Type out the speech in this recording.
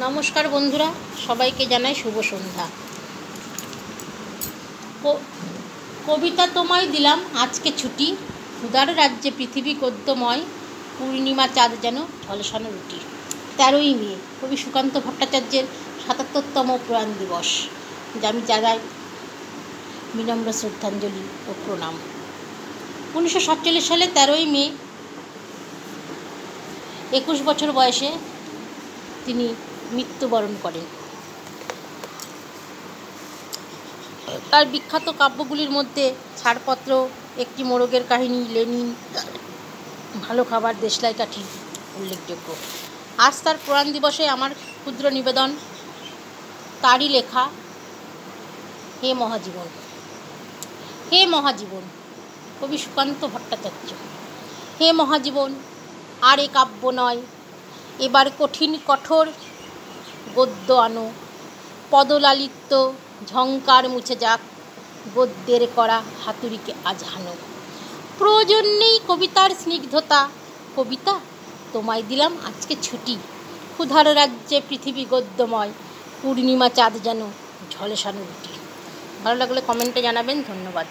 নমস্কার বন্ধুরা, সবাইকে জানাই শুভ সন্ধ্যা। কবিতা তোমায় দিলাম আজকে ছুটি, ক্ষুধার রাজ্যে পৃথিবী গদ্যময়, পূর্ণিমা চাঁদ যেন ঝলসানো রুটি। 13ই মে কবি সুকান্ত ভট্টাচার্যের ৭৭তম প্রয়াণ দিবস, যা আমি জানাই বিনম্র শ্রদ্ধাঞ্জলি ও প্রণাম। 1947 সালে 13ই মে 21 বছর বয়সে তিনি মৃত্যুবরণ করেন। তার বিখ্যাত কাব্যগুলির মধ্যে ছাড়পত্র, একটি মোরগের কাহিনী, লেনিন, ভালো খাবার, দেশলাই কাঠি উল্লেখযোগ্য। আজ তার প্রয়াণ দিবসে আমার ক্ষুদ্র নিবেদন তারই লেখা হে মহাজীবন। হে মহাজীবন, কবি সুকান্ত ভট্টাচার্য। হে মহাজীবন, আর এ কাব্য নয়, এবার কঠোর গদ্য আনো, পদলালিত্য ঝংকার মুছে যাক, গদ্যের করা হাতুড়িকে আজ হানো। প্রয়োজন নেই কবিতার স্নিগ্ধতা, কবিতা তোমায় দিলাম আজকে ছুটি, ক্ষুধার রাজ্যে পৃথিবী গদ্যময়, পূর্ণিমা চাঁদ যেন ঝলসানো রুটি। ভালো লাগলে কমেন্টে জানাবেন। ধন্যবাদ।